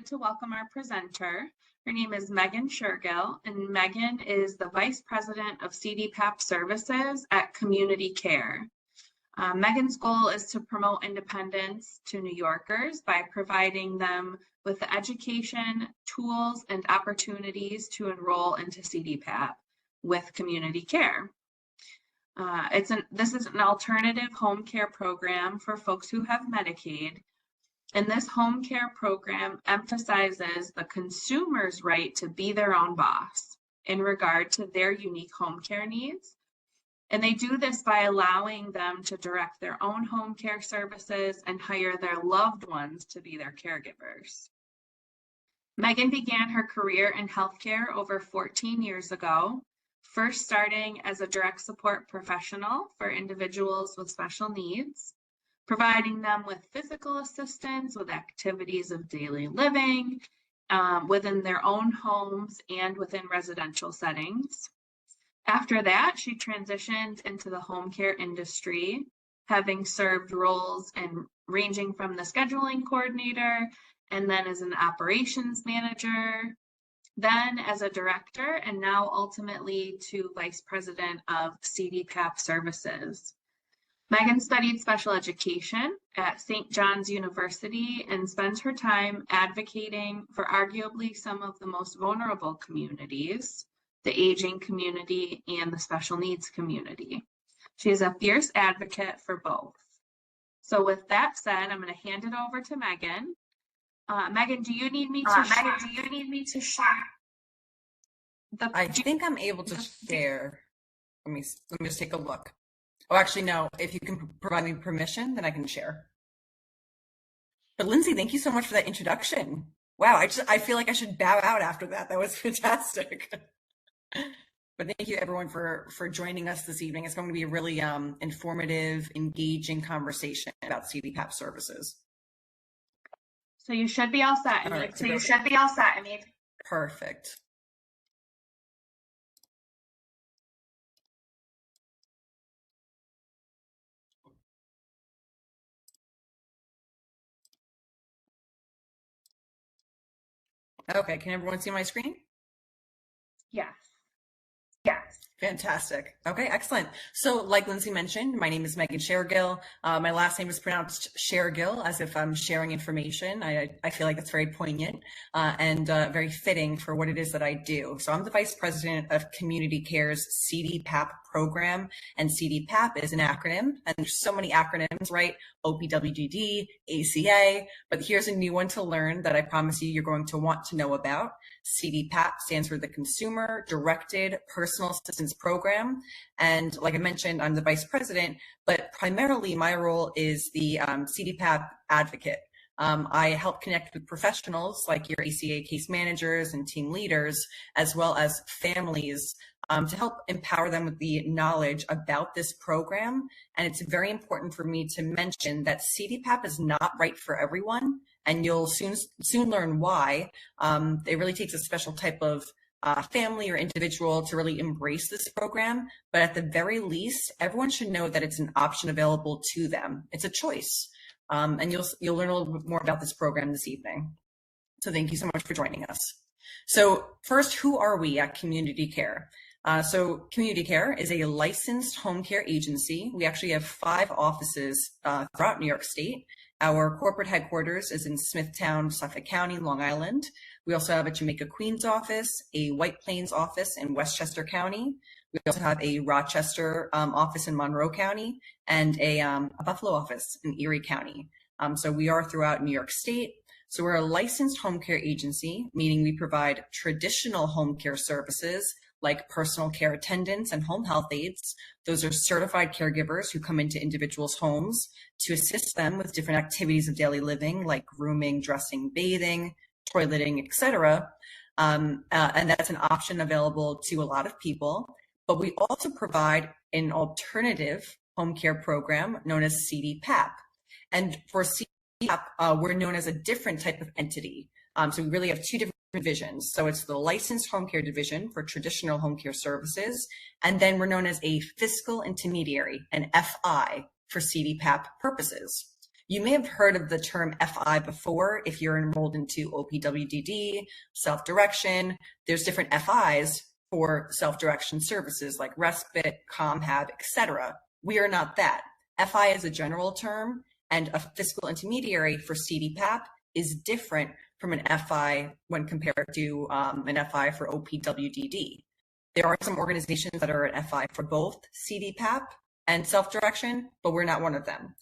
excited to welcome our presenter. Her name is Megan Shergill, and Megan is the Vice President of CDPAP Services at Community Care. Megan's goal is to promote independence to New Yorkers by providing them with the education, tools, and opportunities to enroll into CDPAP with Community Care. This is an alternative home care program for folks who have Medicaid. And this home care program emphasizes the consumer's right to be their own boss in regard to their unique home care needs. And they do this by allowing them to direct their own home care services and hire their loved ones to be their caregivers. Megan began her career in healthcare over 14 years ago, first starting as a direct support professional for individuals with special needs, providing them with physical assistance with activities of daily living within their own homes and within residential settings. After that, she transitioned into the home care industry, having served roles ranging from the scheduling coordinator and then as an operations manager, then as a director, and now ultimately to vice president of CDPAP Services. Megan studied special education at St. John's University and spends her time advocating for arguably some of the most vulnerable communities, the aging community and the special needs community. She is a fierce advocate for both. So with that said, I'm going to hand it over to Megan. Megan, do you need me to share? I think I'm able to share. Let me just take a look. Oh, actually, no. If you can provide me permission, then I can share. But Lindsay, thank you so much for that introduction. Wow, I feel like I should bow out after that. That was fantastic. But thank you everyone for joining us this evening. It's going to be a really informative, engaging conversation about CDPAP services. So you should be all set. All right, perfect. Okay, can everyone see my screen? Yes. Fantastic. Okay, excellent. So like Lindsay mentioned, my name is Megan Shergill. My last name is pronounced Shergill, as if I'm sharing information. I feel like that's very poignant and very fitting for what it is that I do. So I'm the Vice President of Community Care's CDPAP program, and CDPAP is an acronym, and there's so many acronyms, right? OPWGD, ACA, but here's a new one to learn that I promise you're going to want to know about. CDPAP stands for the Consumer Directed Personal Assistance Program. And like I mentioned, I'm the vice president, but primarily my role is the CDPAP advocate. I help connect with professionals like your ACA case managers and team leaders, as well as families, to help empower them with the knowledge about this program. And it's very important for me to mention that CDPAP is not right for everyone, and you'll soon learn why. It really takes a special type of family or individual to really embrace this program. But at the very least, everyone should know that it's an option available to them. It's a choice. And you'll learn a little bit more about this program this evening. So thank you so much for joining us. So first, who are we at Community Care? So Community Care is a licensed home care agency. We actually have 5 offices throughout New York State. Our corporate headquarters is in Smithtown, Suffolk County, Long Island. We also have a Jamaica, Queens office, a White Plains office in Westchester County. We also have a Rochester office in Monroe County, and a Buffalo office in Erie County. So we are throughout New York State. So we're a licensed home care agency, meaning we provide traditional home care services like personal care attendants and home health aides. Those are certified caregivers who come into individuals' homes to assist them with different activities of daily living like grooming, dressing, bathing, toileting, etc. And that's an option available to a lot of people. But we also provide an alternative home care program known as CDPAP. And for CDPAP, we're known as a different type of entity. So we really have 2 different divisions. So it's the licensed home care division for traditional home care services. And then we're known as a fiscal intermediary, an FI, for CDPAP purposes. You may have heard of the term FI before if you're enrolled into OPWDD, self-direction. There's different FIs for self-direction services like respite, ComHab, etc. We are not that. FI is a general term, and a fiscal intermediary for CDPAP is different from an FI when compared to an FI for OPWDD. There are some organizations that are an FI for both CDPAP and self-direction, but we're not one of them.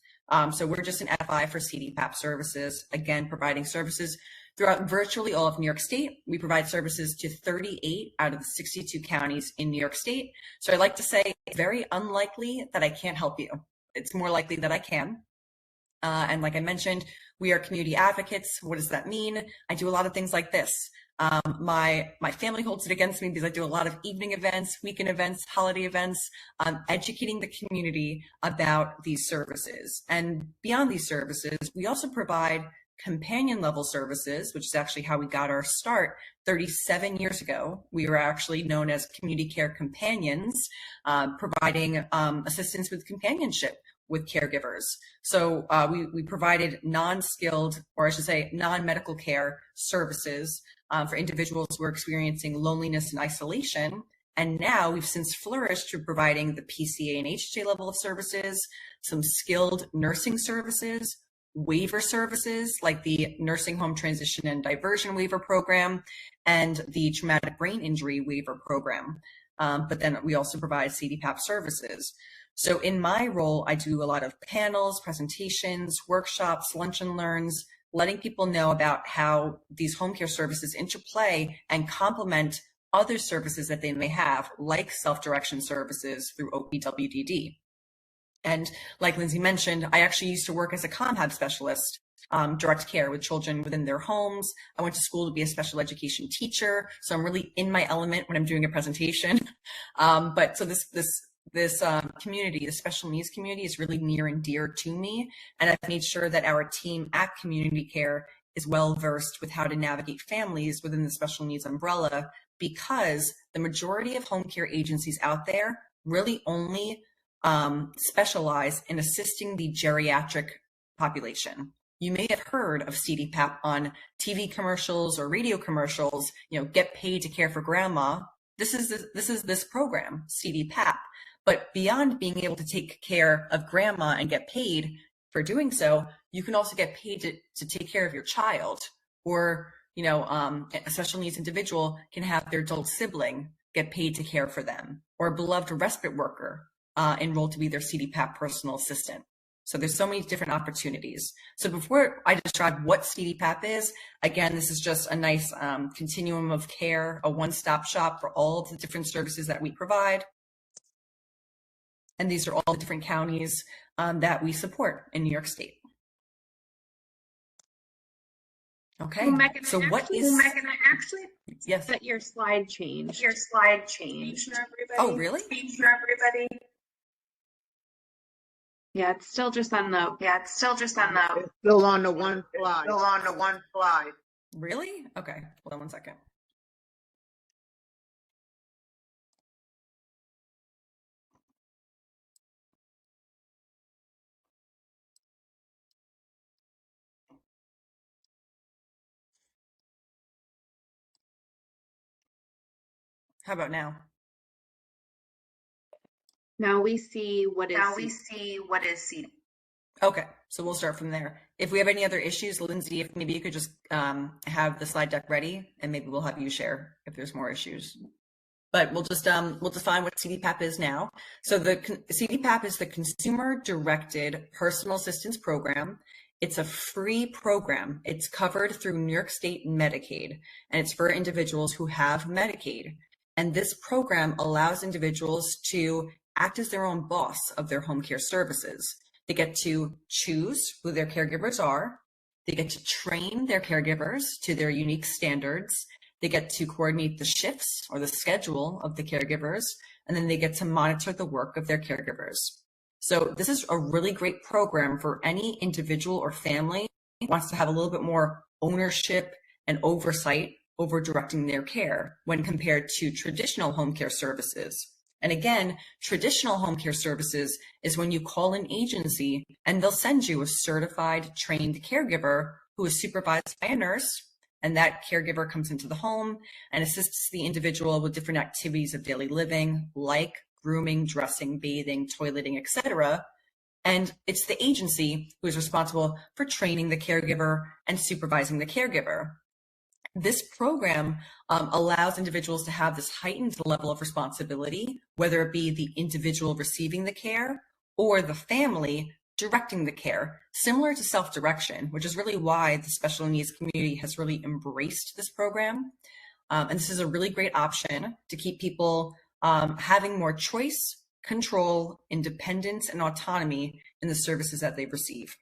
So we're just an FI for CDPAP services, again, providing services throughout virtually all of New York State. We provide services to 38 out of the 62 counties in New York State. So I like to say it's very unlikely that I can't help you. It's more likely that I can. And like I mentioned, we are community advocates. What does that mean? I do a lot of things like this. My family holds it against me because I do a lot of evening events, weekend events, holiday events, educating the community about these services. And beyond these services, we also provide companion level services, which is actually how we got our start 37 years ago. We were actually known as community care companions, providing assistance with companionship with caregivers. So we provided non-skilled, or I should say non-medical care services for individuals who are experiencing loneliness and isolation. And now we've since flourished to providing the PCA and HJ level of services, some skilled nursing services, waiver services like the Nursing Home Transition and Diversion Waiver Program and the Traumatic Brain Injury Waiver Program. But then we also provide CDPAP services. So in my role, I do a lot of panels, presentations, workshops, lunch and learns, letting people know about how these home care services interplay and complement other services that they may have, like self-direction services through OPWDD. And like Lindsay mentioned, I actually used to work as a ComHab specialist, direct care with children within their homes. I went to school to be a special education teacher, so I'm really in my element when I'm doing a presentation. But so this community, the special needs community, is really near and dear to me. And I've made sure that our team at Community Care is well versed with how to navigate families within the special needs umbrella, because the majority of home care agencies out there really only specialize in assisting the geriatric population. You may have heard of CDPAP on TV commercials or radio commercials, get paid to care for grandma. This is this program, CDPAP. But beyond being able to take care of grandma and get paid for doing so, you can also get paid to take care of your child, or a special needs individual can have their adult sibling get paid to care for them, or a beloved respite worker enrolled to be their CDPAP personal assistant. So there's so many different opportunities. So before I describe what CDPAP is, again, this is just a nice continuum of care, a one-stop shop for all of the different services that we provide. And these are all the different counties that we support in New York State. Okay, well, Megan, so what is... Megan, I actually yes. that your slide changed. Oh, really? Yeah, it's still just on the... It's still on the one slide. Really? Okay, hold on one second. How about now? Now we see what is CD. Okay, so we'll start from there. If we have any other issues, Lindsay, if maybe you could just have the slide deck ready, and maybe we'll have you share if there's more issues. But we'll just we'll define what CDPAP is now. So the CDPAP is the Consumer Directed Personal Assistance Program. It's a free program. It's covered through New York State Medicaid, and it's for individuals who have Medicaid. And this program allows individuals to act as their own boss of their home care services. They get to choose who their caregivers are. They get to train their caregivers to their unique standards. They get to coordinate the shifts or the schedule of the caregivers, and then they get to monitor the work of their caregivers. So this is a really great program for any individual or family who wants to have a little bit more ownership and oversight over directing their care when compared to traditional home care services. And again, traditional home care services is when you call an agency and they'll send you a certified, trained caregiver who is supervised by a nurse. And that caregiver comes into the home and assists the individual with different activities of daily living, like grooming, dressing, bathing, toileting, etc. And it's the agency who is responsible for training the caregiver and supervising the caregiver. This program allows individuals to have this heightened level of responsibility, whether it be the individual receiving the care or the family directing the care, similar to self-direction, which is really why the special needs community has really embraced this program. And this is a really great option to keep people having more choice, control, independence, and autonomy in the services that they receive.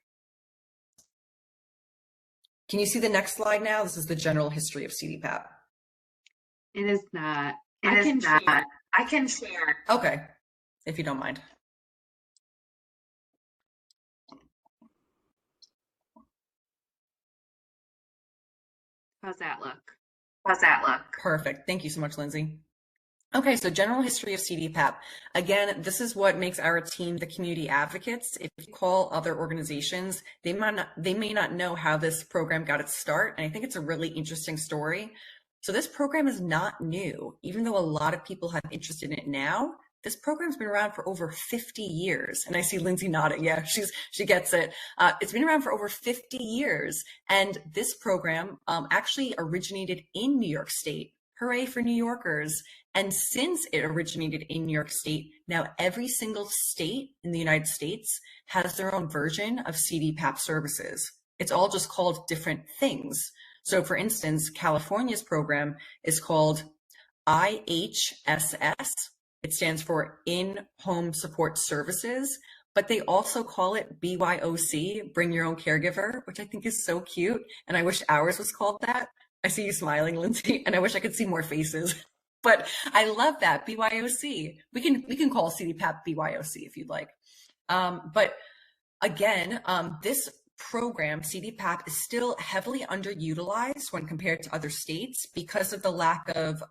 Can you see the next slide now? This is the general history of CDPAP. It is not. I can share. Okay, if you don't mind. How's that look? Perfect. Thank you so much, Lindsay. Okay, so general history of CDPAP. Again, this is what makes our team the community advocates. If you call other organizations, they may not know how this program got its start, and I think it's a really interesting story. So this program is not new, even though a lot of people have interest in it now. This program's been around for over 50 years. And I see Lindsay nodding. Yeah, she gets it. It's been around for over 50 years. And this program actually originated in New York State. Hooray for New Yorkers. And since it originated in New York State, now every single state in the United States has their own version of CDPAP services. It's all just called different things. So for instance, California's program is called IHSS. It stands for In-Home Support Services, but they also call it BYOC, Bring Your Own Caregiver, which I think is so cute. And I wish ours was called that. I see you smiling, Lindsay, and I wish I could see more faces. But I love that, BYOC. We can call CDPAP BYOC if you'd like. But again, this program, CDPAP, is still heavily underutilized when compared to other states because of the lack of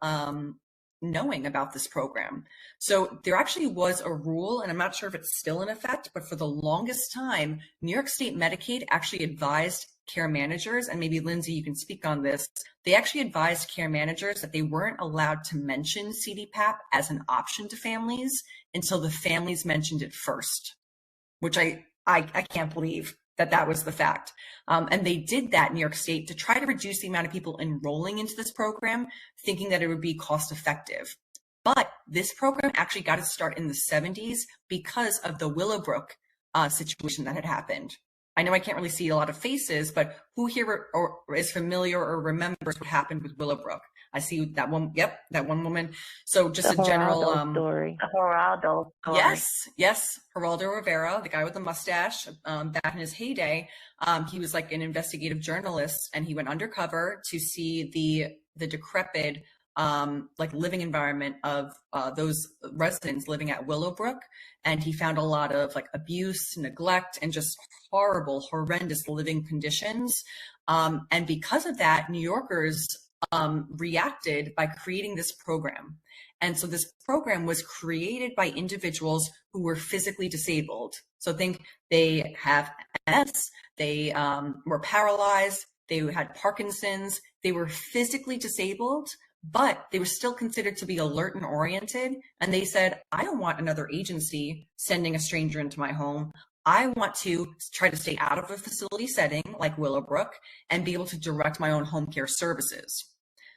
knowing about this program. So there actually was a rule, and I'm not sure if it's still in effect, but for the longest time, New York State Medicaid actually advised care managers, and maybe Lindsay, you can speak on this. They actually advised care managers that they weren't allowed to mention CDPAP as an option to families until the families mentioned it first, which I can't believe that was the fact. And they did that in New York State to try to reduce the amount of people enrolling into this program, thinking that it would be cost effective. But this program actually got its start in the 70s because of the Willowbrook situation that had happened. I know I can't really see a lot of faces, but who here is familiar or remembers what happened with Willowbrook? I see that one. Yep, that one woman. So just a general story. Geraldo story. Yes, Geraldo Rivera, the guy with the mustache. Back in his heyday, he was like an investigative journalist, and he went undercover to see the decrepit like living environment of those residents living at Willowbrook, and he found a lot of like abuse, neglect, and just horrible, horrendous living conditions. And because of that, New Yorkers reacted by creating this program. And so this program was created by individuals who were physically disabled. So think they have MS, they were paralyzed, they had Parkinson's, they were physically disabled, but they were still considered to be alert and oriented. And they said, I don't want another agency sending a stranger into my home. I want to try to stay out of a facility setting like Willowbrook and be able to direct my own home care services.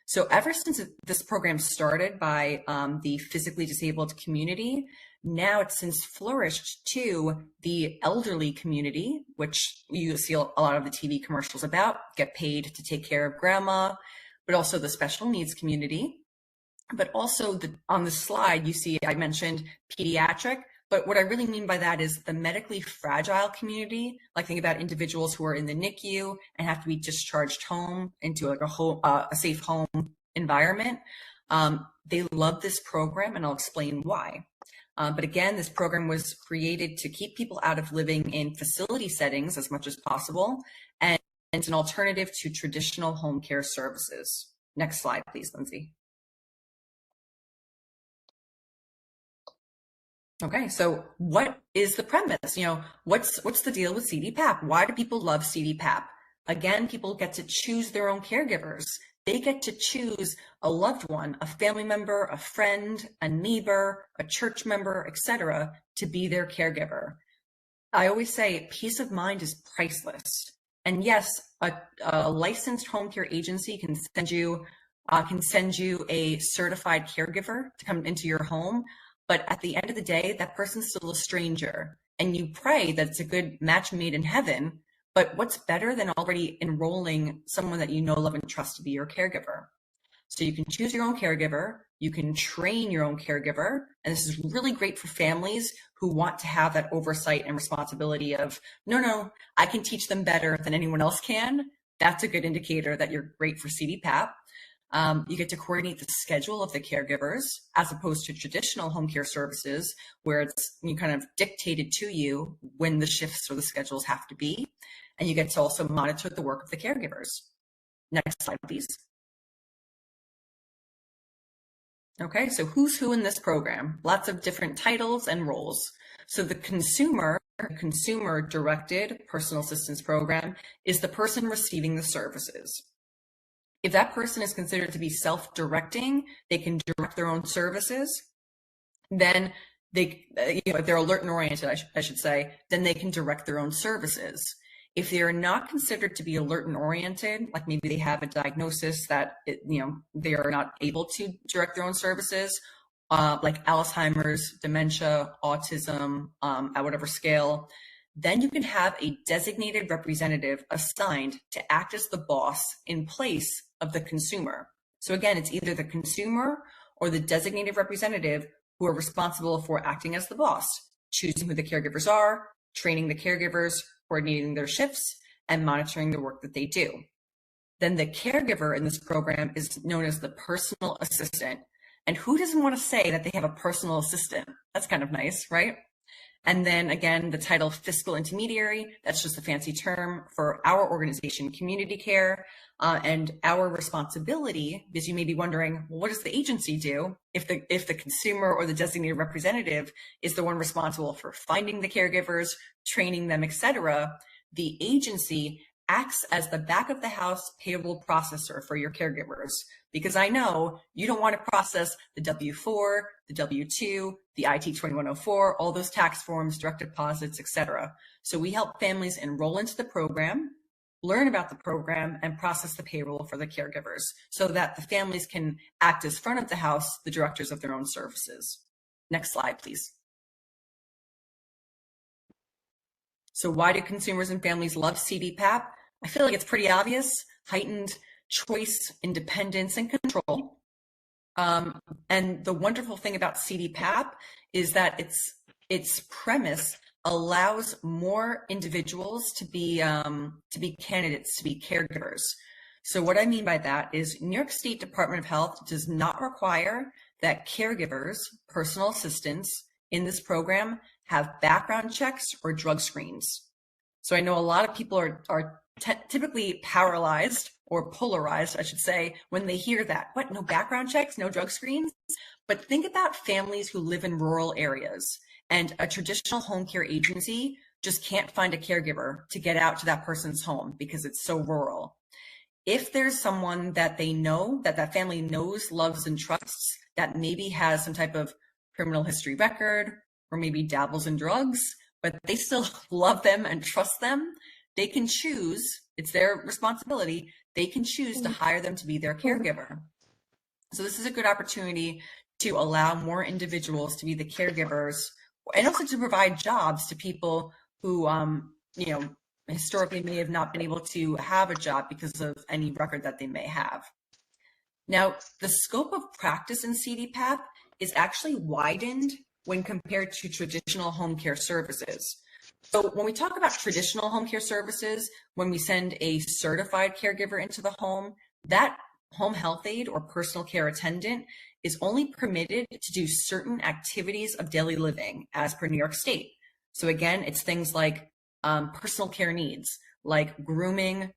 So ever since this program started by the physically disabled community, now it's since flourished to the elderly community, which you see a lot of the TV commercials about, get paid to take care of grandma, but also the special needs community. But also on the slide, you see I mentioned pediatric, but what I really mean by that is the medically fragile community. Like think about individuals who are in the NICU and have to be discharged home into like a safe home environment. They love this program, and I'll explain why. But again, this program was created to keep people out of living in facility settings as much as possible, and it's an alternative to traditional home care services. Next slide, please, Lindsay. Okay, so what is the premise? What's the deal with CDPAP? Why do people love CDPAP? Again, people get to choose their own caregivers. They get to choose a loved one, a family member, a friend, a neighbor, a church member, etc., to be their caregiver. I always say peace of mind is priceless. And yes, a licensed home care agency can send you a certified caregiver to come into your home. But at the end of the day, that person's still a stranger. And you pray that it's a good match made in heaven. But what's better than already enrolling someone that you know, love, and trust to be your caregiver? So you can choose your own caregiver, you can train your own caregiver, and this is really great for families who want to have that oversight and responsibility of, no, I can teach them better than anyone else can. That's a good indicator that you're great for CDPAP. You get to coordinate the schedule of the caregivers as opposed to traditional home care services where it's kind of dictated to you when the shifts or the schedules have to be. And you get to also monitor the work of the caregivers. Next slide, please. Okay, so who's who in this program? Lots of different titles and roles. So the consumer-directed personal assistance program is the person receiving the services. If that person is considered to be self-directing, they can direct their own services. Then if they're alert and oriented, I should say, then they can direct their own services. If they are not considered to be alert and oriented, like maybe they have a diagnosis that they are not able to direct their own services, like Alzheimer's, dementia, autism, at whatever scale, then you can have a designated representative assigned to act as the boss in place of the consumer. So again, it's either the consumer or the designated representative who are responsible for acting as the boss, choosing who the caregivers are, training the caregivers, coordinating their shifts, and monitoring the work that they do. Then the caregiver in this program is known as the personal assistant. And who doesn't want to say that they have a personal assistant? That's kind of nice, right? And then again, the title fiscal intermediary, that's just a fancy term for our organization, Community Care. And our responsibility, because you may be wondering, well, what does the agency do if the consumer or the designated representative is the one responsible for finding the caregivers, training them, etc.? The agency acts as the back of the house payroll processor for your caregivers, because I know you don't want to process the W-4, the W-2, the IT-2104, all those tax forms, direct deposits, etc. So we help families enroll into the program, learn about the program, and process the payroll for the caregivers so that the families can act as front of the house, the directors of their own services. Next slide, please. So why do consumers and families love CDPAP? I feel like it's pretty obvious: heightened choice, independence, and control. And the wonderful thing about CDPAP is that its premise allows more individuals to be candidates, to be caregivers. So what I mean by that is New York State Department of Health does not require that caregivers, personal assistants in this program have background checks or drug screens. So I know a lot of people are typically paralyzed or polarized, I should say, when they hear that. What, no background checks, no drug screens? But think about families who live in rural areas, and a traditional home care agency just can't find a caregiver to get out to that person's home because it's so rural. If there's someone that they know, that family knows, loves, and trusts, that maybe has some type of criminal history record or maybe dabbles in drugs, but they still love them and trust them, they can choose, it's their responsibility, they can choose to hire them to be their caregiver. So this is a good opportunity to allow more individuals to be the caregivers, and also to provide jobs to people who, historically may have not been able to have a job because of any record that they may have. Now, the scope of practice in CDPAP is actually widened when compared to traditional home care services. So when we talk about traditional home care services, when we send a certified caregiver into the home, that home health aide or personal care attendant is only permitted to do certain activities of daily living as per New York State. So again, it's things like personal care needs, like grooming,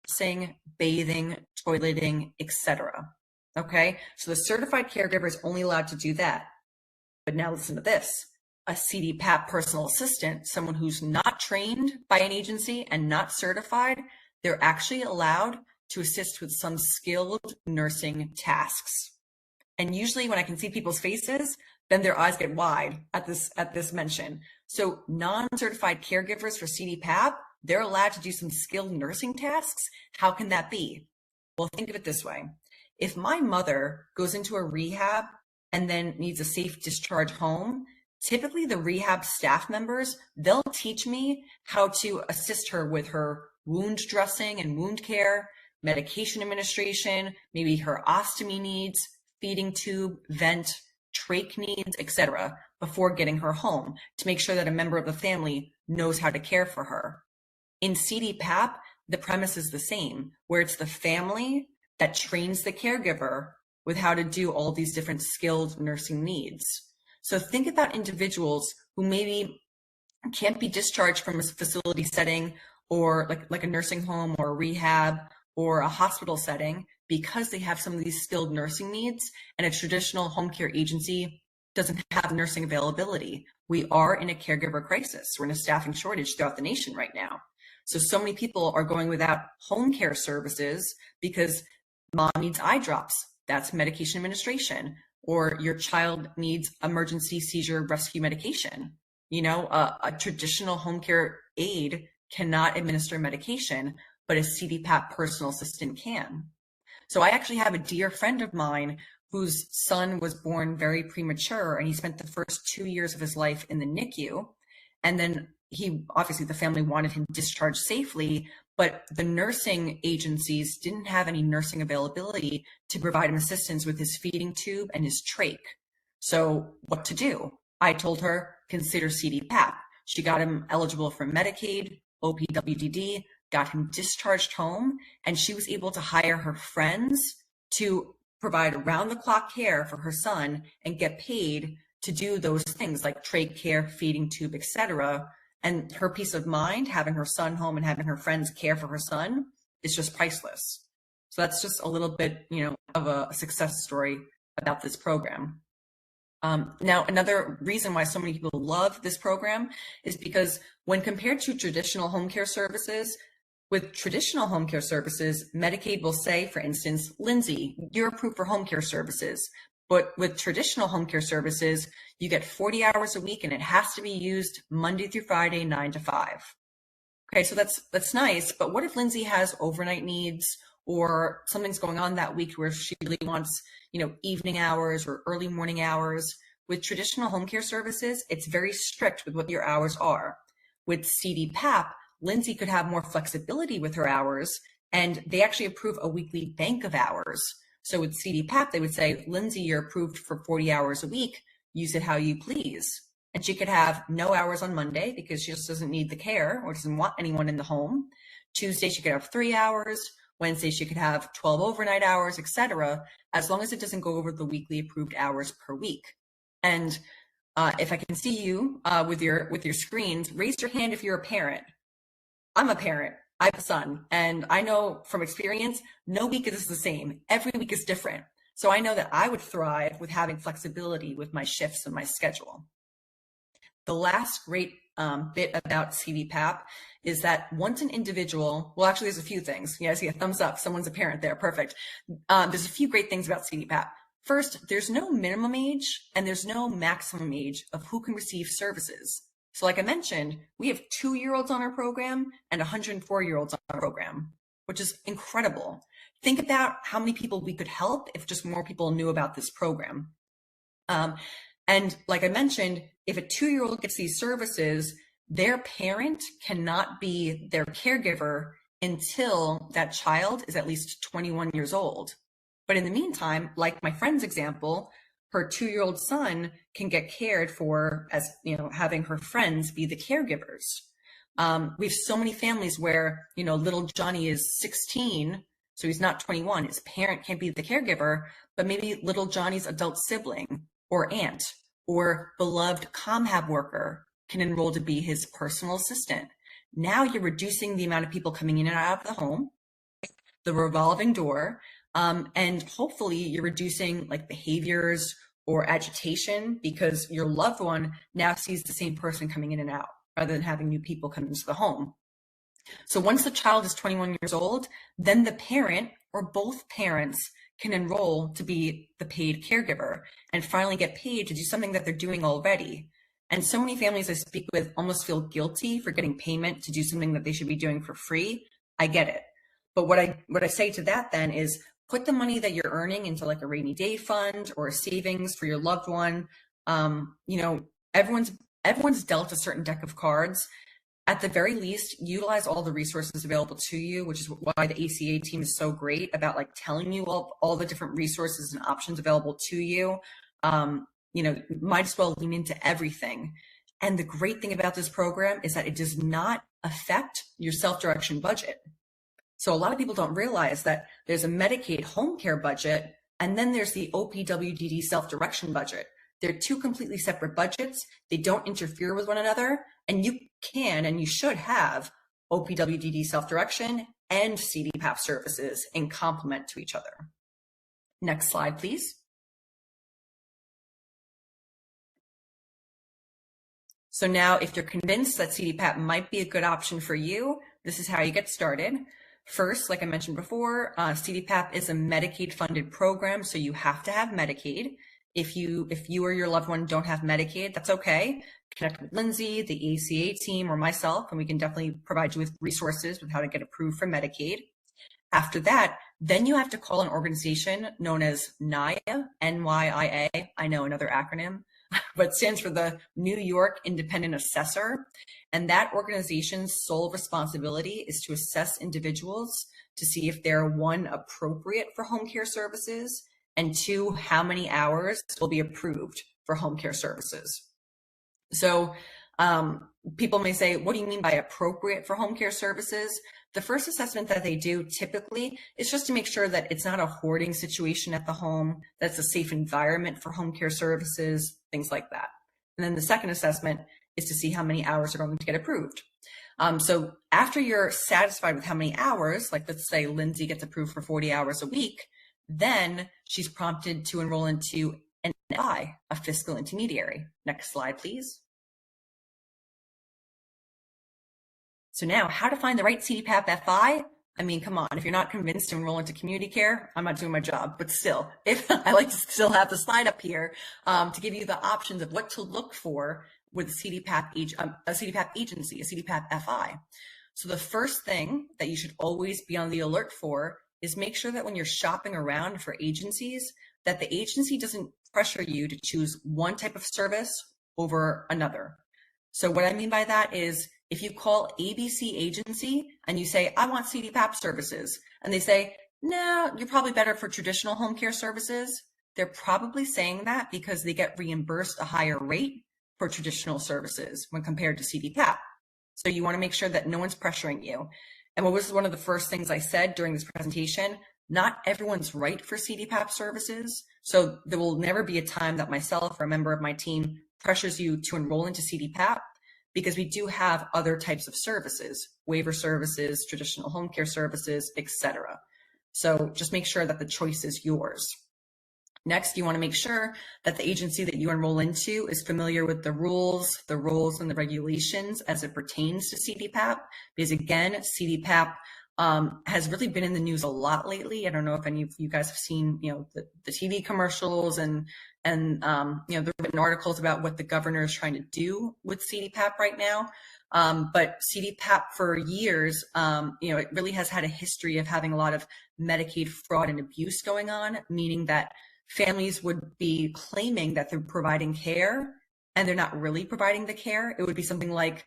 dressing, bathing, toileting, etc. Okay, so the certified caregiver is only allowed to do that. But now listen to this. a CDPAP personal assistant, someone who's not trained by an agency and not certified, they're actually allowed to assist with some skilled nursing tasks. And usually when I can see people's faces, then their eyes get wide at this mention. So non-certified caregivers for CDPAP, they're allowed to do some skilled nursing tasks. How can that be? Well, think of it this way. If my mother goes into a rehab and then needs a safe discharge home, typically the rehab staff members, they'll teach me how to assist her with her wound dressing and wound care, medication administration, maybe her ostomy needs, feeding tube, vent, trach needs, etc., before getting her home to make sure that a member of the family knows how to care for her. In CDPAP, the premise is the same, where it's the family that trains the caregiver with how to do all these different skilled nursing needs. So think about individuals who maybe can't be discharged from a facility setting or like a nursing home or a rehab or a hospital setting because they have some of these skilled nursing needs and a traditional home care agency doesn't have nursing availability. We are in a caregiver crisis. We're in a staffing shortage throughout the nation right now. So many people are going without home care services because mom needs eye drops. That's medication administration. Or your child needs emergency seizure rescue medication. You know, a traditional home care aide cannot administer medication, but a CDPAP personal assistant can. So I actually have a dear friend of mine whose son was born very premature, and he spent the first 2 years of his life in the NICU. And then obviously the family wanted him discharged safely, but the nursing agencies didn't have any nursing availability to provide him assistance with his feeding tube and his trach. So what to do? I told her, consider CDPAP. She got him eligible for Medicaid, OPWDD, got him discharged home, and she was able to hire her friends to provide around-the-clock care for her son and get paid to do those things like trach care, feeding tube, etc. And her peace of mind, having her son home and having her friends care for her son, is just priceless. So that's just a little bit, of a success story about this program. Now, another reason why so many people love this program is because when compared to traditional home care services, with traditional home care services, Medicaid will say, for instance, Lindsay, you're approved for home care services. But with traditional home care services, you get 40 hours a week and it has to be used Monday through Friday, 9 to 5. Okay, so that's nice. But what if Lindsay has overnight needs or something's going on that week where she really wants, evening hours or early morning hours? With traditional home care services, it's very strict with what your hours are. With CDPAP, Lindsay could have more flexibility with her hours, and they actually approve a weekly bank of hours. So with CDPAP, they would say, Lindsay, you're approved for 40 hours a week. Use it how you please. And she could have no hours on Monday because she just doesn't need the care or doesn't want anyone in the home. Tuesday, she could have 3 hours. Wednesday, she could have 12 overnight hours, etc., as long as it doesn't go over the weekly approved hours per week. And if I can see you with your screens, raise your hand if you're a parent. I'm a parent. I have a son, and I know from experience, no week is the same. Every week is different. So I know that I would thrive with having flexibility with my shifts and my schedule. The last great bit about CDPAP is that once an individual, well, actually, there's a few things. Yeah, I see a thumbs up. Someone's a parent there. Perfect. There's a few great things about CDPAP. First, there's no minimum age and there's no maximum age of who can receive services. So like I mentioned, we have 2-year-olds on our program and 104-year-olds on our program, which is incredible. Think about how many people we could help if just more people knew about this program. And like I mentioned, if a 2-year-old gets these services, their parent cannot be their caregiver until that child is at least 21 years old. But in the meantime, like my friend's example, her 2-year-old son can get cared for as, having her friends be the caregivers. We have so many families where, little Johnny is 16, so he's not 21. His parent can't be the caregiver, but maybe little Johnny's adult sibling or aunt or beloved ComHab worker can enroll to be his personal assistant. Now you're reducing the amount of people coming in and out of the home, the revolving door, and hopefully you're reducing like behaviors or agitation because your loved one now sees the same person coming in and out rather than having new people come into the home. So once the child is 21 years old, then the parent or both parents can enroll to be the paid caregiver and finally get paid to do something that they're doing already. And so many families I speak with almost feel guilty for getting payment to do something that they should be doing for free. I get it. But what I say to that then is put the money that you're earning into like a rainy day fund or a savings for your loved one. Everyone's dealt a certain deck of cards. At the very least, utilize all the resources available to you, which is why the ACA team is so great about like telling you all the different resources and options available to you. Might as well lean into everything. And the great thing about this program is that it does not affect your self-direction budget. So a lot of people don't realize that there's a Medicaid home care budget, and then there's the OPWDD self-direction budget. They're two completely separate budgets. They don't interfere with one another. And you can and you should have OPWDD self-direction and CDPAP services in complement to each other. Next slide, please. So now if you're convinced that CDPAP might be a good option for you, this is how you get started. First, like I mentioned before, CDPAP is a Medicaid funded program, so you have to have Medicaid. If you or your loved one don't have Medicaid, that's okay. Connect with Lindsay, the ACA team, or myself, and we can definitely provide you with resources with how to get approved for Medicaid. After that, then you have to call an organization known as NIA, N-Y-I-A, I know another acronym, but stands for the New York Independent Assessor. And that organization's sole responsibility is to assess individuals to see if they're, one, appropriate for home care services, and two, how many hours will be approved for home care services. So people may say, what do you mean by appropriate for home care services? The first assessment that they do typically is just to make sure that it's not a hoarding situation at the home, that it's a safe environment for home care services, things like that. And then the second assessment is to see how many hours are going to get approved. So after you're satisfied with how many hours, like let's say Lindsay gets approved for 40 hours a week, then she's prompted to enroll into an FI, a fiscal intermediary. Next slide, please. So now, how to find the right CDPAP FI? I mean, come on, if you're not convinced to enroll into community care, I'm not doing my job. But still, if I like to still have the slide up here to give you the options of what to look for with a CDPAP agency, a CDPAP FI. So the first thing that you should always be on the alert for is make sure that when you're shopping around for agencies, that the agency doesn't pressure you to choose one type of service over another. So what I mean by that is if you call ABC agency and you say, I want CDPAP services, and they say, no, you're probably better for traditional home care services, they're probably saying that because they get reimbursed a higher rate for traditional services when compared to CDPAP. So you want to make sure that no one's pressuring you. And what was one of the first things I said during this presentation, not everyone's right for CDPAP services. So there will never be a time that myself or a member of my team pressures you to enroll into CDPAP, because we do have other types of services, waiver services, traditional home care services, etc. So just make sure that the choice is yours. Next, you want to make sure that the agency that you enroll into is familiar with the rules, and the regulations as it pertains to CDPAP, because again, CDPAP has really been in the news a lot lately. I don't know if any of you guys have seen, the TV commercials and there have been articles about what the governor is trying to do with CDPAP right now. But CDPAP for years, it really has had a history of having a lot of Medicaid fraud and abuse going on, meaning that families would be claiming that they're providing care and they're not really providing the care. It would be something like,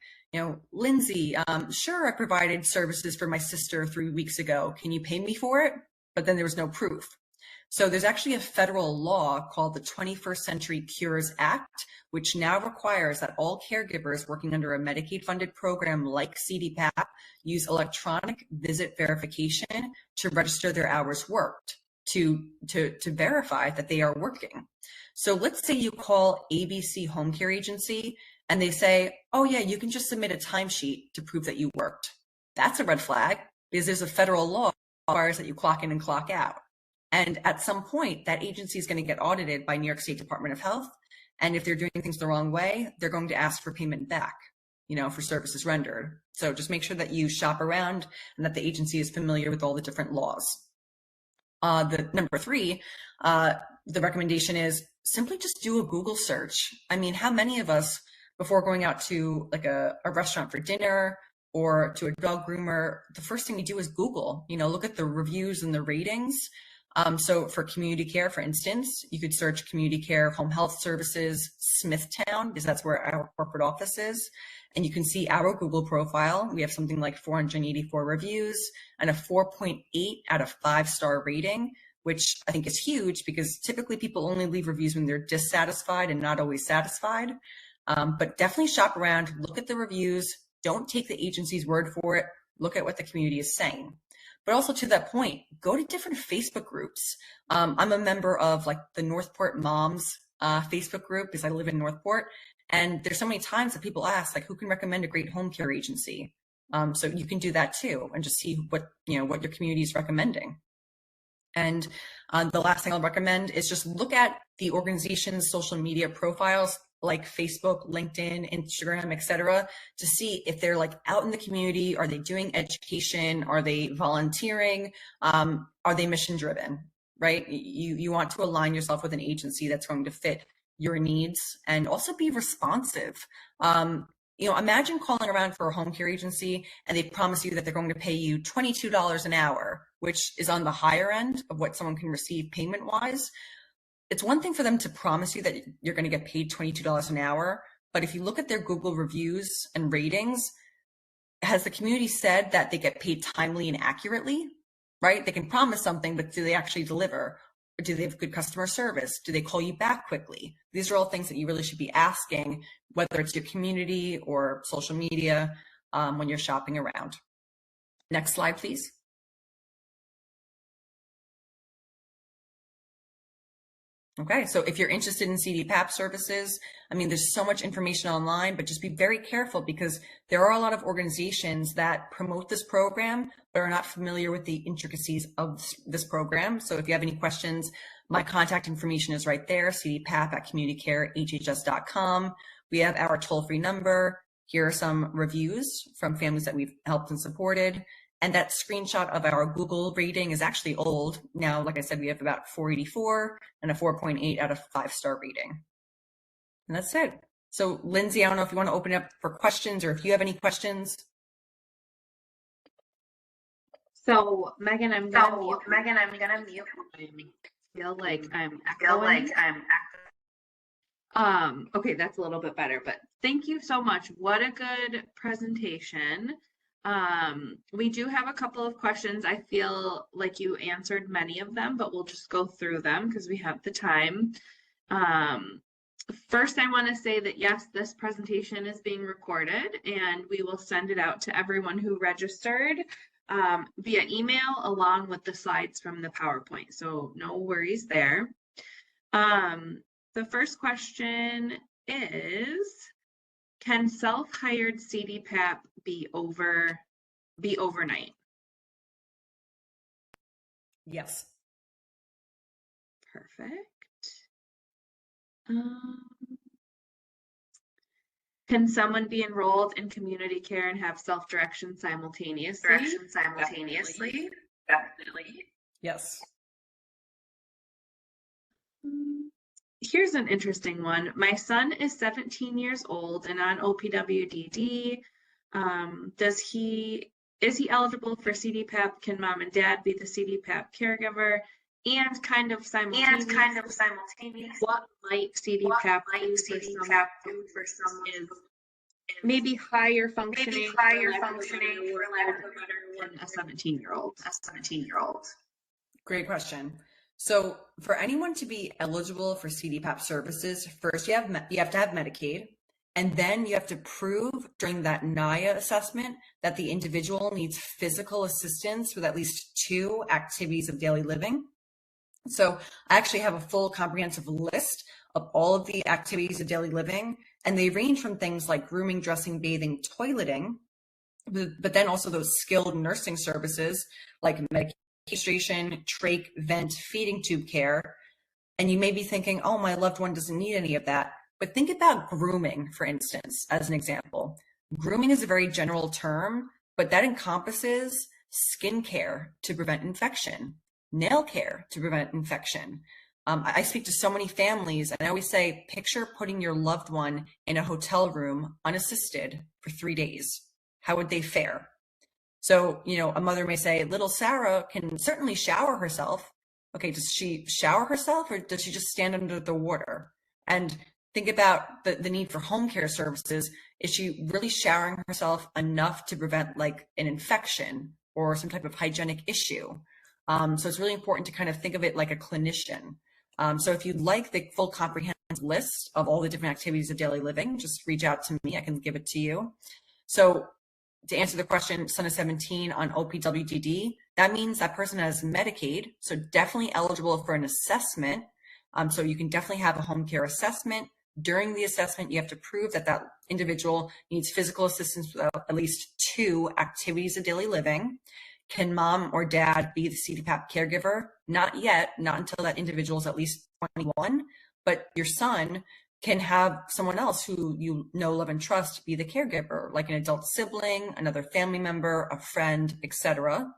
Lindsay, sure, I provided services for my sister 3 weeks ago. Can you pay me for it? But then there was no proof. So there's actually a federal law called the 21st Century Cures Act, which now requires that all caregivers working under a Medicaid funded program like CDPAP use electronic visit verification to register their hours worked to verify that they are working. So let's say you call ABC Home Care Agency and they say, oh yeah, you can just submit a timesheet to prove that you worked. That's a red flag because there's a federal law that requires that you clock in and clock out. And at some point, that agency is going to get audited by New York State Department of Health. And if they're doing things the wrong way, they're going to ask for payment back, for services rendered. So just make sure that you shop around and that the agency is familiar with all the different laws. The number 3, the recommendation is simply just do a Google search. I mean, how many of us, before going out to like a restaurant for dinner or to a dog groomer, the first thing we do is Google, look at the reviews and the ratings. So for community care, for instance, you could search community care, home health services, Smithtown, because that's where our corporate office is. And you can see our Google profile. We have something like 484 reviews and a 4.8 out of 5-star rating, which I think is huge because typically people only leave reviews when they're dissatisfied and not always satisfied. But definitely shop around, look at the reviews, don't take the agency's word for it, look at what the community is saying. But also to that point, go to different Facebook groups. I'm a member of like the Northport Moms Facebook group because I live in Northport. And there's so many times that people ask, like, who can recommend a great home care agency? So you can do that too and just see what your community is recommending. And the last thing I'll recommend is just look at the organization's social media profiles like Facebook, LinkedIn, Instagram, etc., to see if they're like out in the community. Are they doing education? Are they volunteering? Are they mission driven, right? You want to align yourself with an agency that's going to fit your needs and also be responsive. Imagine calling around for a home care agency and they promise you that they're going to pay you $22 an hour, which is on the higher end of what someone can receive payment wise. It's one thing for them to promise you that you're going to get paid $22 an hour. But if you look at their Google reviews and ratings, has the community said that they get paid timely and accurately, right? They can promise something, but do they actually deliver? Or do they have good customer service? Do they call you back quickly? These are all things that you really should be asking, whether it's your community or social media, when you're shopping around. Next slide, please. Okay, so if you're interested in CDPAP services, I mean, there's so much information online, but just be very careful because there are a lot of organizations that promote this program, but are not familiar with the intricacies of this program. So if you have any questions, my contact information is right there, cdpap@communitycarehhs.com. We have our toll-free number. Here are some reviews from families that we've helped and supported. And that screenshot of our Google rating is actually old. Now, like I said, we have about 484 and a 4.8 out of 5-star rating. And that's it. So Lindsay, I don't know if you want to open it up for questions or if you have any questions. So Megan, I'm gonna mute. I feel like I'm okay, that's a little bit better, but thank you so much. What a good presentation. We do have a couple of questions. I feel like you answered many of them, but we'll just go through them because we have the time. First, I want to say that yes, this presentation is being recorded and we will send it out to everyone who registered via email along with the slides from the PowerPoint. So no worries there. The first question is, can self-hired CDPAP be overnight? Yes. Perfect. Can someone be enrolled in community care and have self-direction simultaneously? Definitely. Yes. Here's an interesting one. My son is 17 years old and on OPWDD. Is he eligible for CDPAP? Can mom and dad be the CDPAP caregiver? And kind of simultaneously, what might CDPAP do for someone is maybe higher functioning for lack of a better than a 17-year-old? Great question. So for anyone to be eligible for CDPAP services, first you have to have Medicaid, and then you have to prove during that NIA assessment that the individual needs physical assistance with at least 2 activities of daily living. So I actually have a full comprehensive list of all of the activities of daily living, and they range from things like grooming, dressing, bathing, toileting, but then also those skilled nursing services like medication castration, trach, vent, feeding tube care. And you may be thinking, oh, my loved one doesn't need any of that. But think about grooming, for instance, as an example. Grooming is a very general term, but that encompasses skin care to prevent infection, nail care to prevent infection. I speak to so many families, and I always say, picture putting your loved one in a hotel room unassisted for 3 days. How would they fare? So, a mother may say, little Sarah can certainly shower herself. Okay, does she shower herself or does she just stand under the water? And think about the need for home care services. Is she really showering herself enough to prevent like an infection or some type of hygienic issue? So it's really important to kind of think of it like a clinician. So if you'd like the full comprehensive list of all the different activities of daily living, just reach out to me. I can give it to you. So to answer the question, son is 17 on OPWDD, that means that person has Medicaid, so definitely eligible for an assessment. So you can definitely have a home care assessment. During the assessment, you have to prove that that individual needs physical assistance with at least 2 activities of daily living. Can mom or dad be the CDPAP caregiver? Not yet, not until that individual is at least 21, but your son can have someone else who you know, love, and trust be the caregiver, like an adult sibling, another family member, a friend, etc.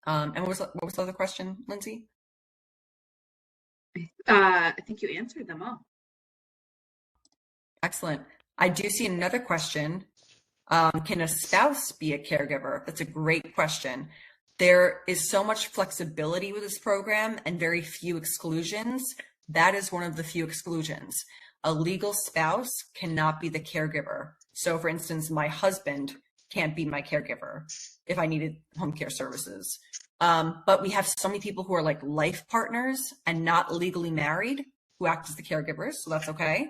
And what was the other question, Lindsay? I think you answered them all. Excellent. I do see another question. Can a spouse be a caregiver? That's a great question. There is so much flexibility with this program and very few exclusions. That is one of the few exclusions. A legal spouse cannot be the caregiver. So for instance, my husband can't be my caregiver if I needed home care services. But we have so many people who are like life partners and not legally married who act as the caregivers, so that's okay.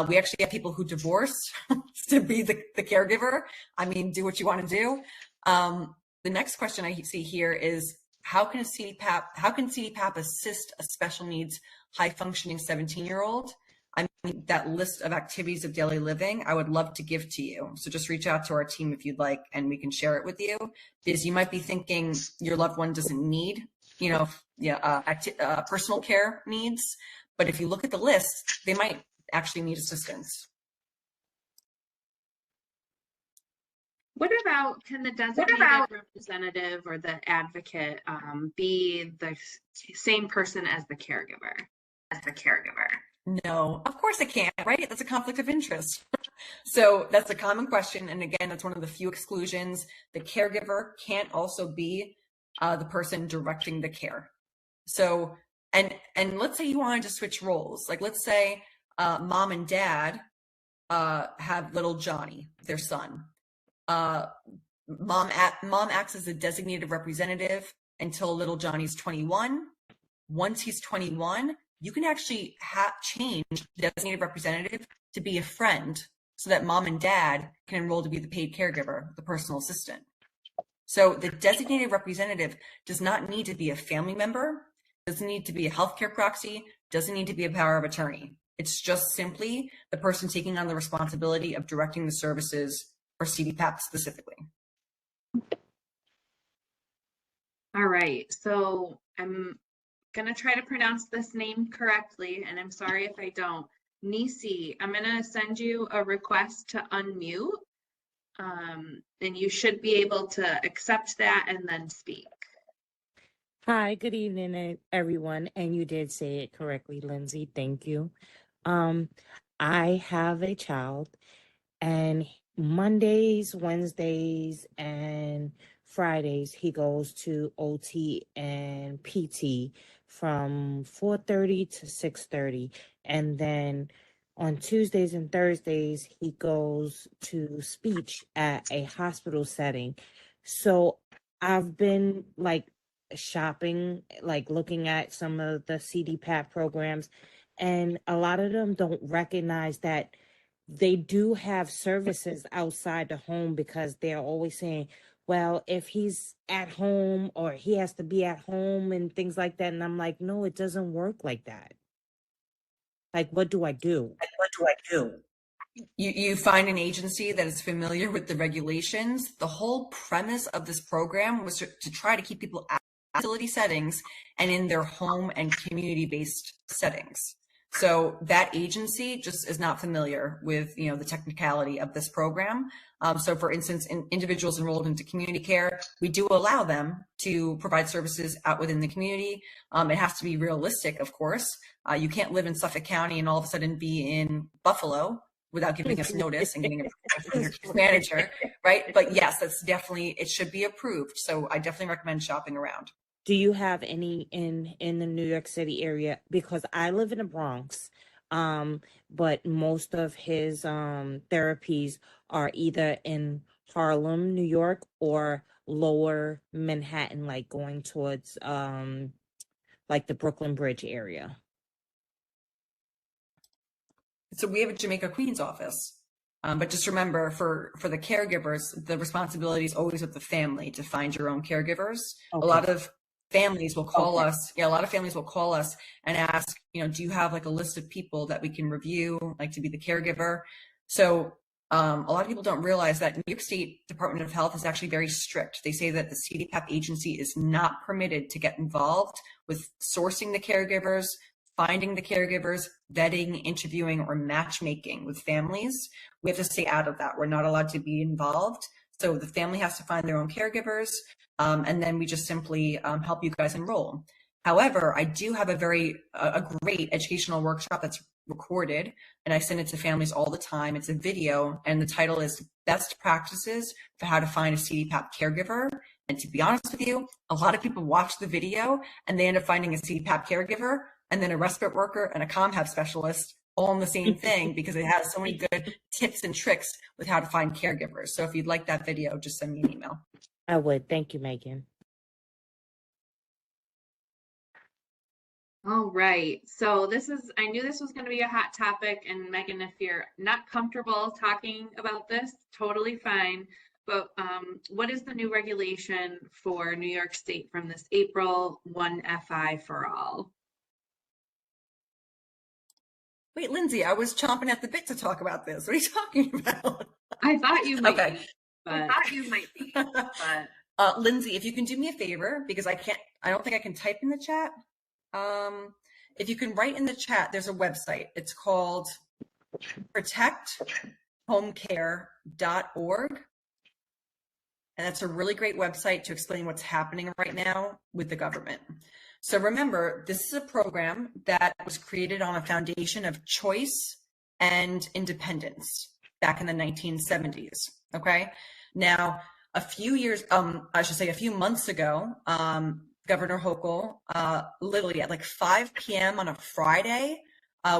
We actually have people who divorce to be the caregiver. I mean, do what you want to do. The next question I see here is, how can CDPAP assist a special needs, high functioning 17-year-old? I mean, that list of activities of daily living, I would love to give to you. So just reach out to our team if you'd like, and we can share it with you. Because you might be thinking your loved one doesn't need, personal care needs. But if you look at the list, they might actually need assistance. What about, can the designated representative or the advocate be the same person as the caregiver? No, of course it can't, right? That's a conflict of interest. So that's a common question. And again, that's one of the few exclusions. The caregiver can't also be the person directing the care. So, and let's say you wanted to switch roles. Like let's say mom and dad have little Johnny, their son. Mom acts as a designated representative until little Johnny's 21. Once he's 21, you can actually change the designated representative to be a friend so that mom and dad can enroll to be the paid caregiver, the personal assistant. So the designated representative does not need to be a family member, doesn't need to be a healthcare proxy, doesn't need to be a power of attorney. It's just simply the person taking on the responsibility of directing the services for CDPAP specifically. All right, so I'm gonna try to pronounce this name correctly, and I'm sorry if I don't. Nisi, I'm gonna send you a request to unmute, and you should be able to accept that and then speak. Hi, good evening, everyone. And you did say it correctly, Lindsay. Thank you. I have a child, and Mondays, Wednesdays, and Fridays, he goes to OT and PT from 4:30 to 6:30. And then on Tuesdays and Thursdays, he goes to speech at a hospital setting. So I've been like shopping, like looking at some of the CDPAP programs, and a lot of them don't recognize that they do have services outside the home, because they're always saying, well, if he's at home or he has to be at home and things like that. And I'm like, no, it doesn't work like that. Like, what do I do? You find an agency that is familiar with the regulations. The whole premise of this program was to try to keep people facility settings and in their home and community-based settings. So that agency just is not familiar with, the technicality of this program. So for instance, individuals enrolled into community care, we do allow them to provide services out within the community. It has to be realistic, of course. You can't live in Suffolk County and all of a sudden be in Buffalo without giving us notice and getting approved from your manager, right? But yes, that's definitely, it should be approved. So I definitely recommend shopping around. Do you have any in the New York City area? Because I live in the Bronx, but most of his therapies are either in Harlem, New York, or lower Manhattan, like going towards like the Brooklyn Bridge area. So we have a Jamaica Queens office. But just remember, for the caregivers, the responsibility is always with the family to find your own caregivers. Okay. A lot of families will call us. Yeah, a lot of families will call us and ask, do you have like a list of people that we can review, like to be the caregiver? So a lot of people don't realize that New York State Department of Health is actually very strict. They say that the CDPAP agency is not permitted to get involved with sourcing the caregivers, finding the caregivers, vetting, interviewing, or matchmaking with families. We have to stay out of that. We're not allowed to be involved. So the family has to find their own caregivers, and then we just simply help you guys enroll. However, I do have a great educational workshop that's recorded, and I send it to families all the time. It's a video, and the title is Best Practices for How to Find a CDPAP Caregiver. And to be honest with you, a lot of people watch the video and they end up finding a CDPAP caregiver and then a respite worker and a ComHab specialist all in the same thing because it has so many good tips and tricks with how to find caregivers. So if you'd like that video, just send me an email. I would. Thank you, Megan. All right. So I knew this was going to be a hot topic. And Megan, if you're not comfortable talking about this, totally fine. But what is the new regulation for New York State from this April 1 FI for all? Wait, Lindsay, I was chomping at the bit to talk about this. What are you talking about? I thought you might Okay. be, but Lindsay, if you can do me a favor, because I don't think I can type in the chat. If you can write in the chat, there's a website. It's called protecthomecare.org. And that's a really great website to explain what's happening right now with the government. So remember, this is a program that was created on a foundation of choice and independence back in the 1970s. Okay. Now, a few months ago, Governor Hochul, literally at like 5 p.m. on a Friday,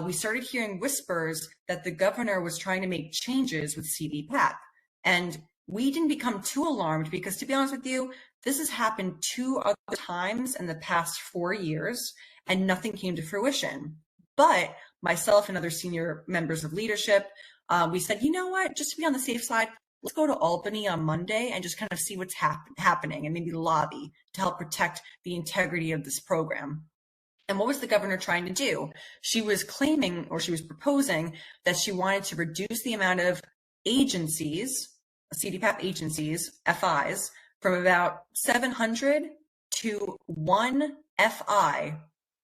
we started hearing whispers that the governor was trying to make changes with CDPAP. And we didn't become too alarmed because, to be honest with you, this has happened 2 other times in the past 4 years and nothing came to fruition. But myself and other senior members of leadership, we said, you know what, just to be on the safe side, let's go to Albany on Monday and just kind of see what's happening and maybe lobby to help protect the integrity of this program. And what was the governor trying to do? She was claiming, or she was proposing, that she wanted to reduce the amount of agencies, CDPAP agencies, FIs, from about 700 to 1 FI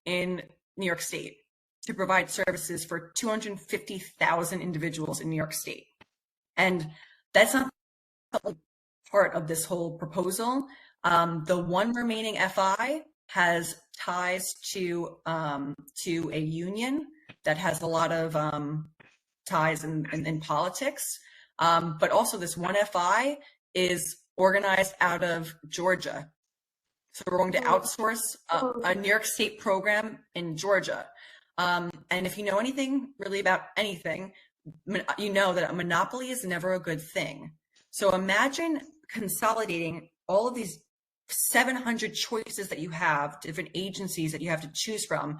in New York State to provide services for 250,000 individuals in New York State. And that's not part of this whole proposal. The one remaining FI has ties to a union that has a lot of ties in politics. But also this one FI is organized out of Georgia. So we're going to outsource a New York State program in Georgia. And if you know anything really about anything, you know that a monopoly is never a good thing. So imagine consolidating all of these 700 choices that you have, different agencies that you have to choose from.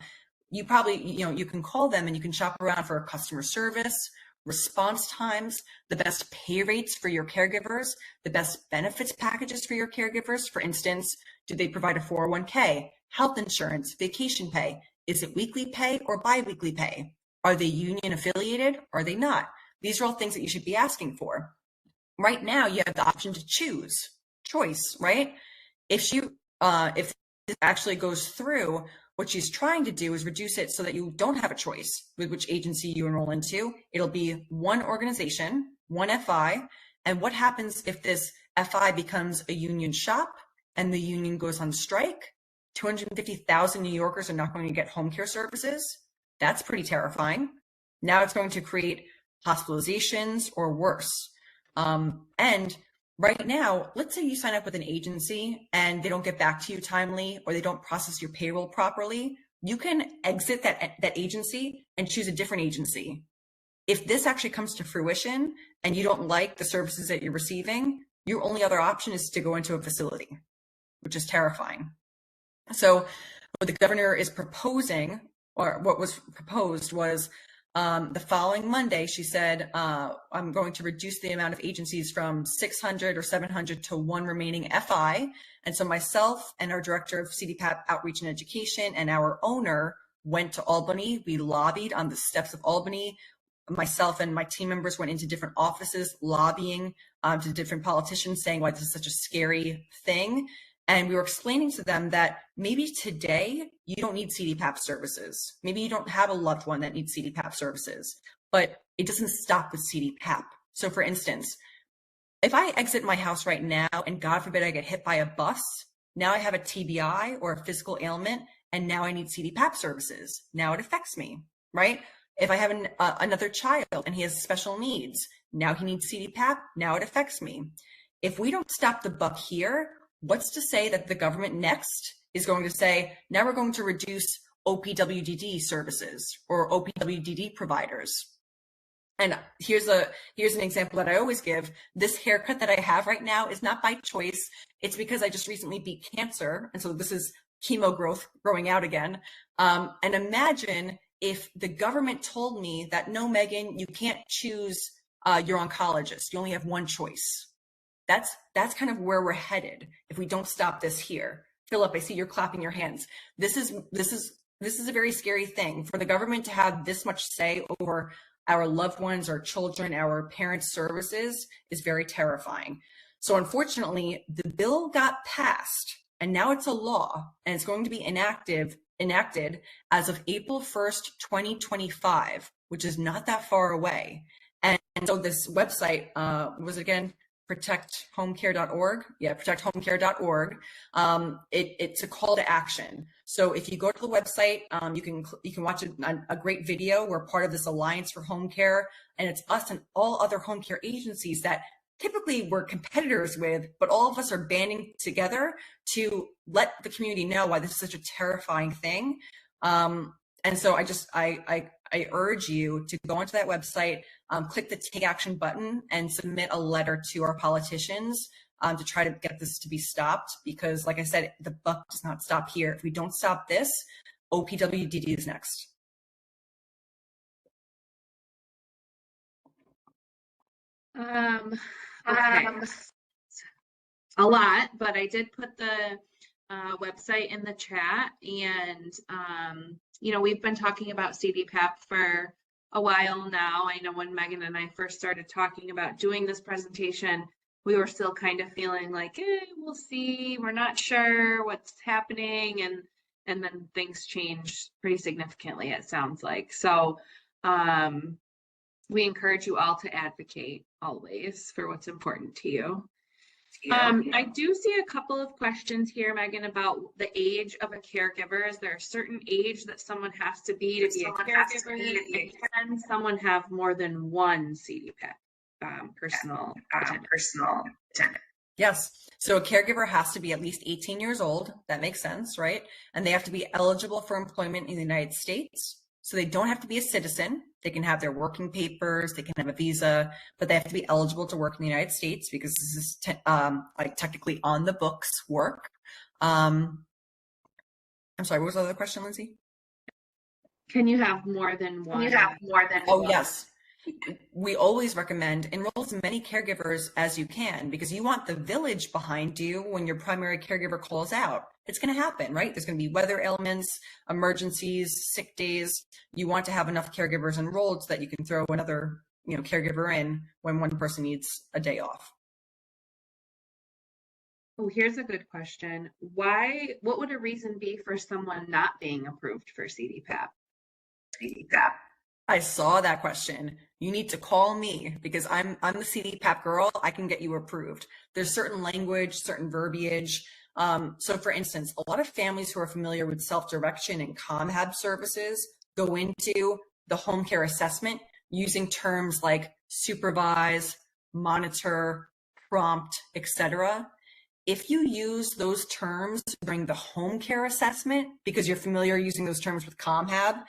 You probably, you can call them and you can shop around for customer service, response times, the best pay rates for your caregivers, the best benefits packages for your caregivers. For instance, do they provide a 401k, health insurance, vacation pay? Is it weekly pay or biweekly pay? Are they union affiliated? Are they not? These are all things that you should be asking for. Right now, you have the option to choice, right? If actually goes through, what she's trying to do is reduce it so that you don't have a choice with which agency you enroll into. It'll be one organization, one FI. And what happens if this FI becomes a union shop and the union goes on strike? 250,000 New Yorkers are not going to get home care services. That's pretty terrifying. Now it's going to create hospitalizations or worse. And right now, let's say you sign up with an agency and they don't get back to you timely, or they don't process your payroll properly. You can exit that agency and choose a different agency. If this actually comes to fruition and you don't like the services that you're receiving, your only other option is to go into a facility, which is terrifying. So what the governor is proposing, or what was proposed, was the following Monday, she said, I'm going to reduce the amount of agencies from 600 or 700 to one remaining FI. And so myself and our director of CDPAP Outreach and Education and our owner went to Albany. We lobbied on the steps of Albany. Myself and my team members went into different offices lobbying to different politicians, saying why this is such a scary thing. And we were explaining to them that maybe today you don't need CDPAP services. Maybe you don't have a loved one that needs CDPAP services, but it doesn't stop with CDPAP. So for instance, if I exit my house right now and God forbid I get hit by a bus, now I have a TBI or a physical ailment, and now I need CDPAP services. Now it affects me, right? If I have another child and he has special needs, now he needs CDPAP, now it affects me. If we don't stop the buck here, what's to say that the government next is going to say, now we're going to reduce OPWDD services or OPWDD providers? And here's an example that I always give. This haircut that I have right now is not by choice. It's because I just recently beat cancer. And so this is chemo growth growing out again. And imagine if the government told me that, no, Megan, you can't choose your oncologist. You only have one choice. That's kind of where we're headed if we don't stop this here. Philip, I see you're clapping your hands. This is a very scary thing. For the government to have this much say over our loved ones, our children, our parents' services is very terrifying. So unfortunately, the bill got passed and now it's a law, and it's going to be enacted as of April 1st, 2025, which is not that far away. And so this website was, again, protecthomecare.org. Yeah, protecthomecare.org. It's a call to action. So if you go to the website, you can watch a great video. We're part of this Alliance for Home Care, and it's us and all other home care agencies that typically we're competitors with, but all of us are banding together to let the community know why this is such a terrifying thing. And so I urge you to go onto that website, click the Take Action button, and submit a letter to our politicians to try to get this to be stopped. Because, like I said, the buck does not stop here. If we don't stop this, OPWDD is next. Okay. A lot, but I did put the website in the chat, and we've been talking about CDPAP for a while now. I know when Megan and I first started talking about doing this presentation, we were still kind of feeling like, we'll see, we're not sure what's happening, and then things changed pretty significantly, it sounds like. So we encourage you all to advocate always for what's important to you. I do see a couple of questions here, Megan, about the age of a caregiver. Is there a certain age that someone has to be to be a caregiver? And can someone have more than one CDPAP personal attendant? Yes. So a caregiver has to be at least 18 years old. That makes sense, right? And they have to be eligible for employment in the United States. So they don't have to be a citizen. They can have their working papers, they can have a visa, but they have to be eligible to work in the United States, because this is technically on the books work. I'm sorry, what was the other question, Lindsay? Can you have more than one? Oh, yes. We always recommend enroll as many caregivers as you can, because you want the village behind you when your primary caregiver calls out. It's going to happen, right? There's going to be weather ailments, emergencies, sick days. You want to have enough caregivers enrolled so that you can throw another, caregiver in when one person needs a day off. Oh, here's a good question. What would a reason be for someone not being approved for CDPAP? CDPAP. I saw that question. You need to call me because I'm the CDPAP girl. I can get you approved. There's certain language, certain verbiage. So for instance, a lot of families who are familiar with self-direction and ComHab services go into the home care assessment using terms like supervise, monitor, prompt, etc. If you use those terms during the home care assessment because you're familiar using those terms with ComHab,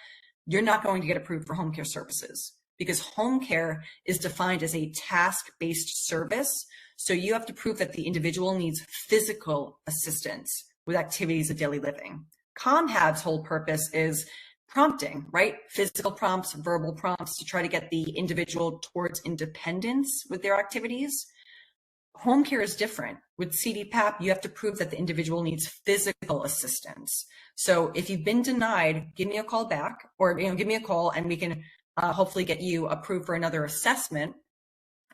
you're not going to get approved for home care services because home care is defined as a task-based service. So you have to prove that the individual needs physical assistance with activities of daily living. ComHab's whole purpose is prompting, right? Physical prompts, verbal prompts to try to get the individual towards independence with their activities. Home care is different. With CDPAP, you have to prove that the individual needs physical assistance. So if you've been denied, give me a call back, or give me a call and we can hopefully get you approved for another assessment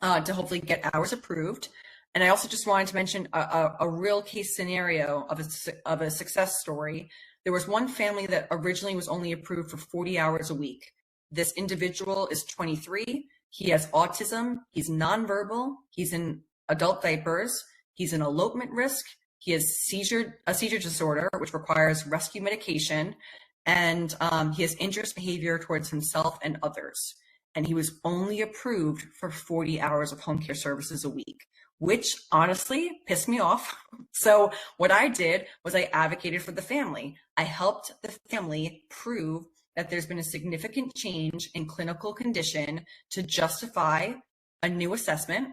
to hopefully get ours approved. And I also just wanted to mention a real case scenario of a success story. There was one family that originally was only approved for 40 hours a week. This individual is 23. He has autism. He's nonverbal. He's in adult diapers. He's an elopement risk. He has a seizure disorder, which requires rescue medication. And he has injurious behavior towards himself and others. And he was only approved for 40 hours of home care services a week, which honestly pissed me off. So what I did was I advocated for the family. I helped the family prove that there's been a significant change in clinical condition to justify a new assessment.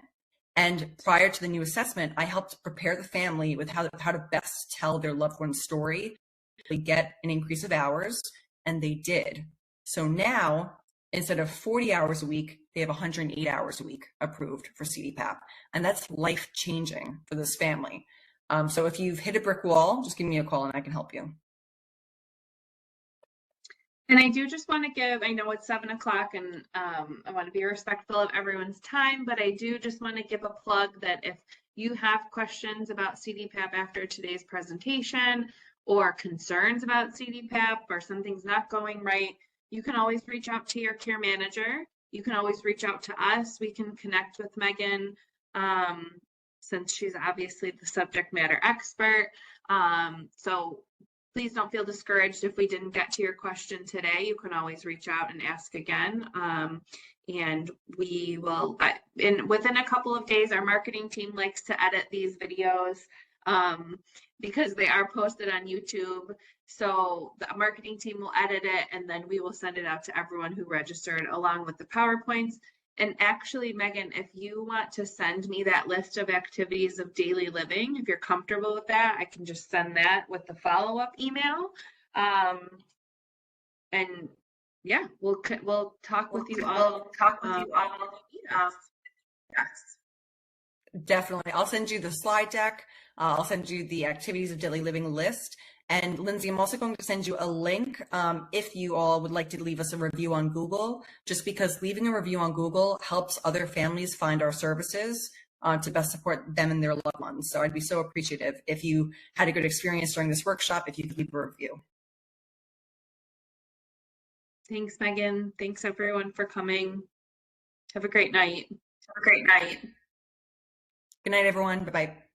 And prior to the new assessment, I helped prepare the family with how to best tell their loved one's story. They get an increase of hours, and they did. So now, instead of 40 hours a week, they have 108 hours a week approved for CDPAP. And that's life-changing for this family. So if you've hit a brick wall, just give me a call and I can help you. And I do just want to give, I know it's 7 o'clock and I want to be respectful of everyone's time, but I do just want to give a plug that if you have questions about CDPAP after today's presentation or concerns about CDPAP or something's not going right, you can always reach out to your care manager. You can always reach out to us. We can connect with Megan since she's obviously the subject matter expert. So please don't feel discouraged if we didn't get to your question today. You can always reach out and ask again. And we will, within a couple of days, our marketing team likes to edit these videos because they are posted on YouTube. So the marketing team will edit it and then we will send it out to everyone who registered along with the PowerPoints. And actually, Megan, if you want to send me that list of activities of daily living, if you're comfortable with that, I can just send that with the follow-up email. And yeah, we'll talk with you all. Yes. Definitely. I'll send you the slide deck. I'll send you the activities of daily living list. And Lindsay, I'm also going to send you a link if you all would like to leave us a review on Google, just because leaving a review on Google helps other families find our services to best support them and their loved ones. So I'd be so appreciative if you had a good experience during this workshop, if you could leave a review. Thanks, Megan. Thanks everyone for coming. Have a great night. Have a great night. Good night, everyone. Bye-bye.